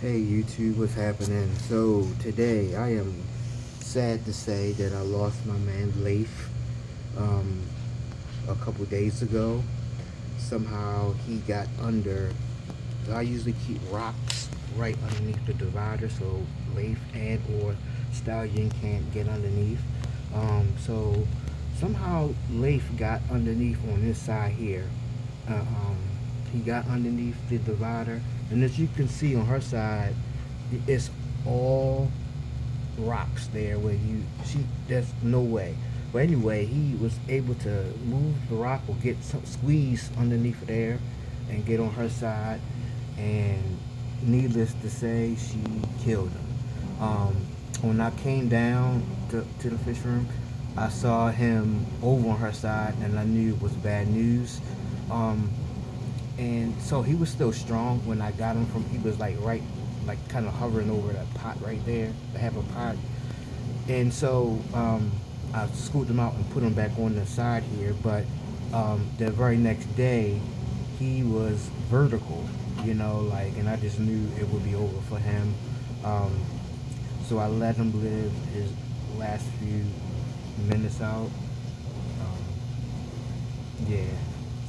Hey YouTube, what's happening? So today I am sad to say that I lost my man Leif um, a couple days ago. Somehow he got under. I usually keep rocks right underneath the divider so Leif and or Stallion can't get underneath. So somehow Leif got underneath on this side here. Uh, um, he got underneath the divider, and as you can see on her side, it's all rocks there where there's no way. But anyway, he was able to move the rock or get some squeeze underneath there and get on her side, and needless to say, she killed him. When I came down to the fish room, I saw him over on her side, and I knew it was bad news. Um, and so he was still strong when I got him from. He was like right, like kind of hovering over that pot right there. They have a pot, and so I scooped him out and put him back on the side here. But the very next day, he was vertical, like, and I just knew it would be over for him. Um, so I let him live his last few minutes out. Yeah.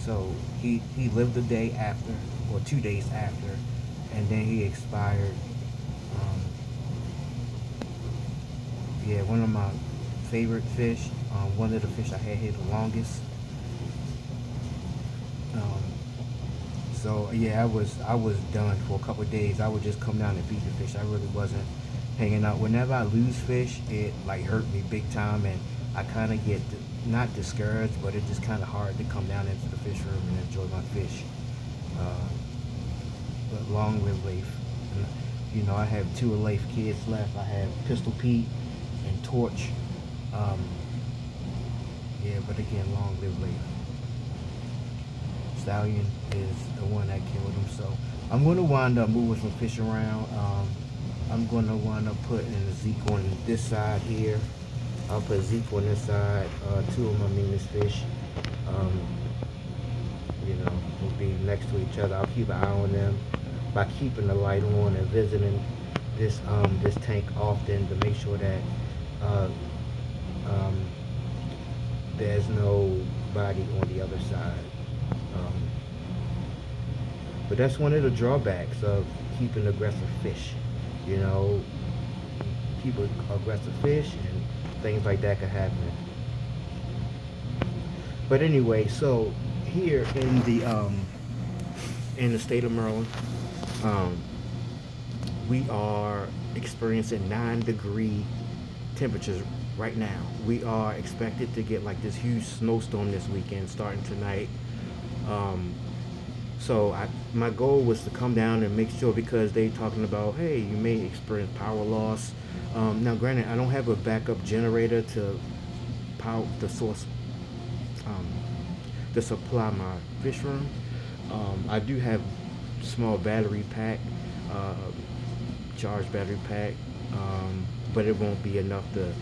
So he lived the day after, or 2 days after, and then he expired. Um, yeah, one of my favorite fish. One of the fish I had here the longest. Um, so yeah, I was done for a couple of days. I would just come down and feed the fish. I really wasn't hanging out. Whenever I lose fish, it like hurt me big time, and I kind of get not discouraged, but it's just kind of hard to come down into the fish room and enjoy my fish. Uh, but long live Leif. And, I have two of Leif kids left. I have Pistol Pete and Torch. Um, yeah, but again, long live Leif. Stallion is the one that killed him. So I'm going to wind up moving some fish around. I'm going to wind up putting Zeke on this side here. I'll put Zeke on this side. Two of my meanest fish, um, will be next to each other. I'll keep an eye on them by keeping the light on and visiting this tank often to make sure that uh, um, there's nobody on the other side. Um, but that's one of the drawbacks of keeping aggressive fish. You know, keep aggressive fish and things like that could happen. But anyway, so here in the state of Maryland, um, we are experiencing 9-degree temperatures right now. We are expected to get like this huge snowstorm this weekend starting tonight. Um, my goal was to come down and make sure, because they talking about, hey, you may experience power loss. Now, granted, I don't have a backup generator to power the source um, to supply my fish room. I do have small battery pack, uh, charged battery pack, but it won't be enough to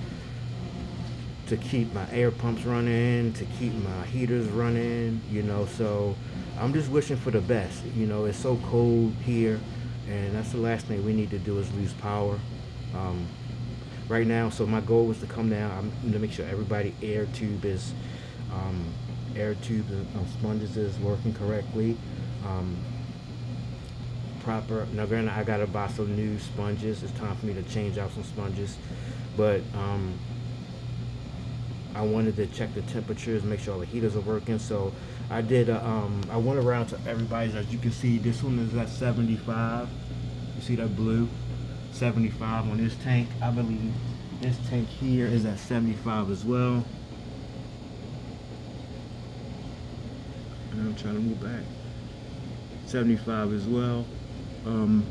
keep my air pumps running, to keep my heaters running, so I'm just wishing for the best. It's so cold here, and that's the last thing we need to do is lose power. Um, right now, so my goal was to come down. I'm going to make sure everybody um, air tube and sponges is working correctly. Um, Proper. Now, granted, I gotta buy some new sponges. It's time for me to change out some sponges, but I wanted to check the temperatures, make sure all the heaters are working. So I did. I went around to everybody's. As you can see, this one is at 75. You see that blue? 75 on this tank. I believe this tank here is at 75 as well. And I'm trying to move back. 75 as well. Um,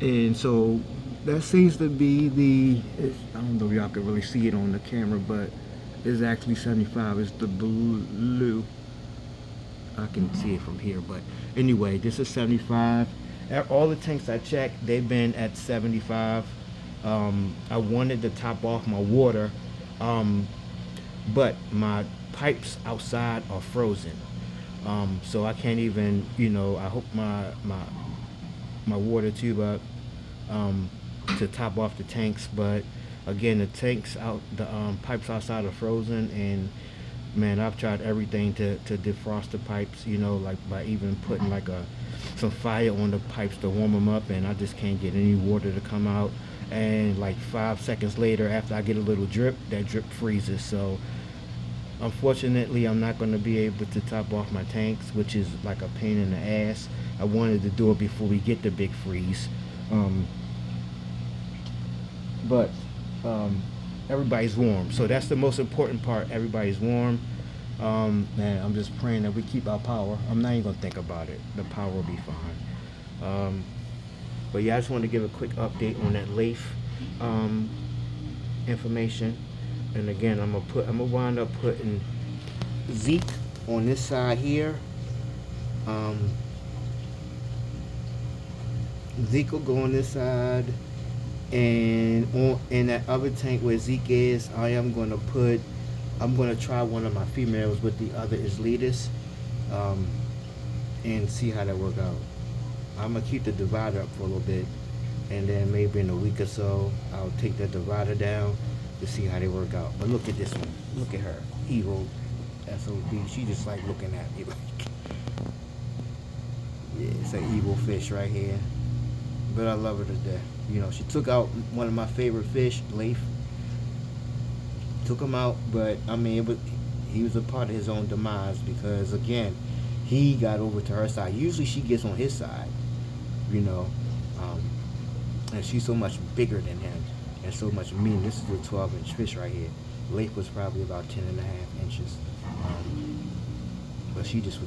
and so that seems to be I don't know if y'all can really see it on the camera, but it's actually 75. It's the blue. I can see it from here, but anyway, this is 75. All the tanks I checked, they've been at 75. I wanted to top off my water, but my pipes outside are frozen. So I can't even, I hook my water tube up to top off the tanks, but again, the tanks out, the pipes outside are frozen, and man, I've tried everything to defrost the pipes, like by even putting like some fire on the pipes to warm them up, and I just can't get any water to come out. And like 5 seconds later, after I get a little drip, that drip freezes. So unfortunately, I'm not going to be able to top off my tanks, which is like a pain in the ass. I wanted to do it before we get the big freeze. But everybody's warm, so that's the most important part. Everybody's warm. Man, I'm just praying that we keep our power. I'm not even gonna think about it. The power will be fine. But yeah, I just wanted to give a quick update on that Leif information. And again, I'm gonna wind up putting Zeke on this side here. Zeke will go on this side, and in that other tank where Zeke is, I'm gonna try one of my females with the other is Letus, and see how that work out. I'm gonna keep the divider up for a little bit, and then maybe in a week or so I'll take that divider down to see how they work out. But look at this one. Look at her, evil SOB. She just like looking at me like, yeah, it's an evil fish right here. But I love her to death. She took out one of my favorite fish, Leif. Took him out, but I mean, he was a part of his own demise, because again, he got over to her side. Usually she gets on his side, and she's so much bigger than him and so much mean. This is a 12-inch fish right here. Leif was probably about 10.5 inches, but she just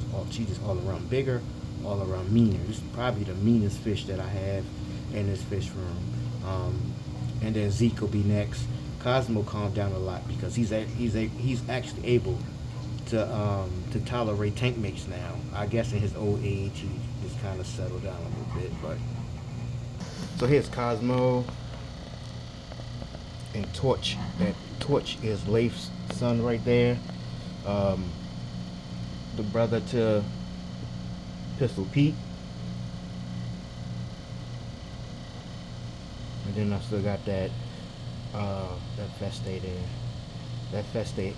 all around bigger, all around meaner. This is probably the meanest fish that I have in this fish room. And then Zeke will be next. Cosmo calmed down a lot because he's actually able to tolerate tank mates now. I guess in his old age he just kind of settled down a little bit. But so here's Cosmo and Torch. That Torch is Leif's son right there. The brother to Pistol Pete. And then I still got that Feste there. That Feste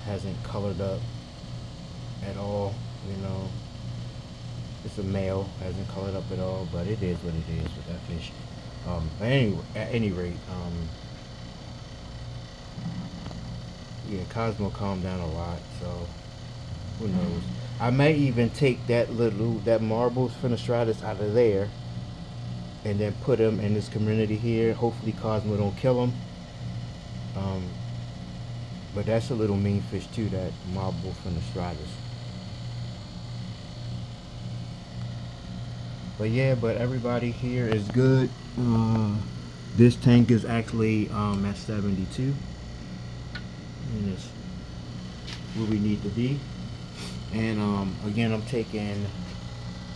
hasn't colored up at all, It's a male, hasn't colored up at all, but it is what it is with that fish. At any rate, yeah, Cosmo calmed down a lot, so who knows? I may even take that marbles Fenestratus out of there and then put him in this community here. Hopefully Cosmo don't kill him. But that's a little mean fish too, that marble Fenestratus. But yeah, everybody here is good. This tank is actually at 72. And it's where we need to be. And again, I'm taking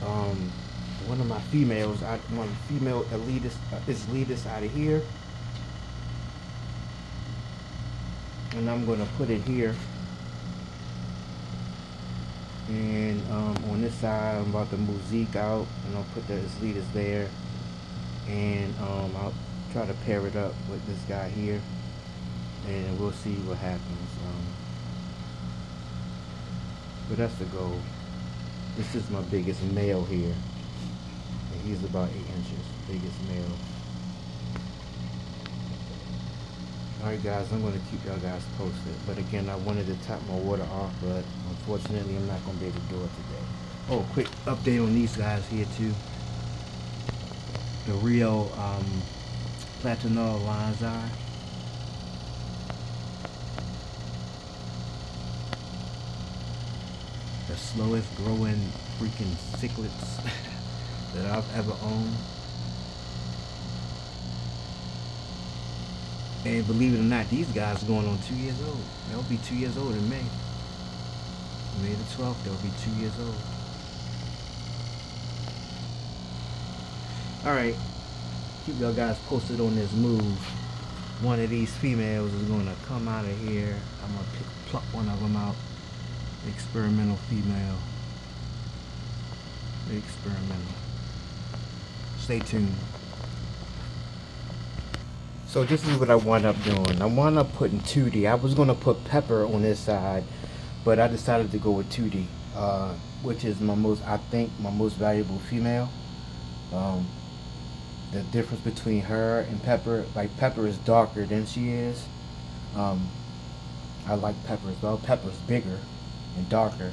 one of my females, one female Letus out of here, and I'm gonna put it here. And on this side, I'm about to move Zeke out, and I'll put the Letus there, and I'll try to pair it up with this guy here, and we'll see what happens. But that's the goal. This is my biggest male here. And he's about 8 inches, biggest male. Alright guys, I'm going to keep y'all guys posted. But again, I wanted to top my water off, but unfortunately I'm not going to be able to do it today. Oh, quick update on these guys here too. The Rio Platinum Lion's Eye. The slowest growing freaking cichlids that I've ever owned. And believe it or not, these guys are going on 2 years old. They'll be 2 years old in May. May the 12th, they'll be 2 years old. Alright, keep y'all guys posted on this move. One of these females is going to come out of here. I'm going to pluck one of them out. Experimental female. Experimental. Stay tuned. So this is what I wound up doing. I wound up putting 2D. I was gonna put Pepper on this side, but I decided to go with 2D, which is I think my most valuable female. Um, the difference between her and Pepper, like Pepper is darker than she is. Um, I like Pepper as well. Pepper's bigger and darker,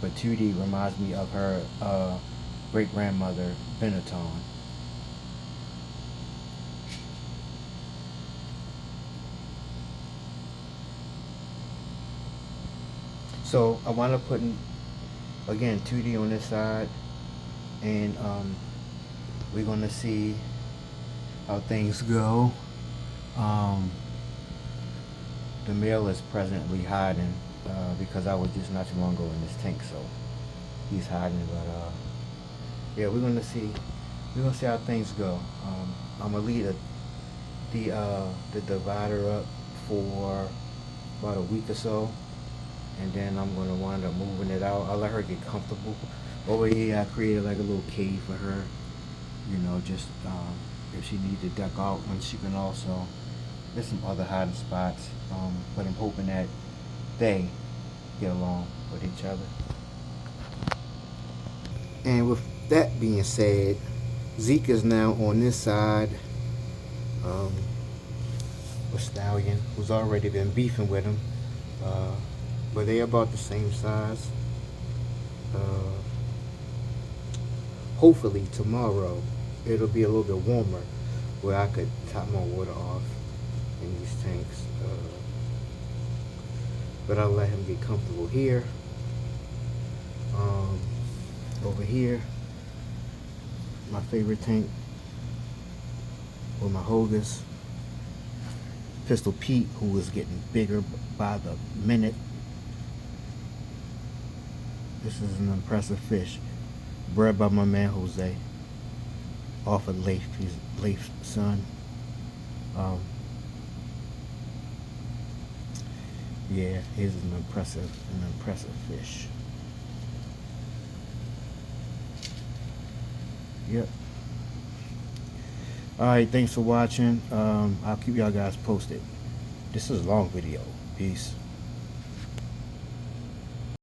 but 2D reminds me of her great grandmother Benetton. So I wound up putting again 2D on this side, and we're gonna see how things go. Um, the male is presently hiding because I was just not too long ago in this tank, so he's hiding. But yeah, we're gonna see. We're gonna see how things go. I'm gonna leave the divider up for about a week or so, and then I'm gonna wind up moving it out. I'll let her get comfortable. Over here, I created like a little cave for her. You know, just if she needs to duck out, and she can also. There's some other hiding spots, but I'm hoping that they get along with each other. And with that being said, Zeke is now on this side with Stallion, who's already been beefing with him. But they about the same size. Hopefully tomorrow it'll be a little bit warmer where I could top my water off in these tanks. But I'll let him get comfortable here. Over here, my favorite tank with my Hogas. Pistol Pete, who is getting bigger by the minute. This is an impressive fish, bred by my man Jose, off of Leif. He's Leif's son. Yeah, he's an impressive fish. Yep. Alright, thanks for watching. I'll keep y'all guys posted. This is a long video. Peace.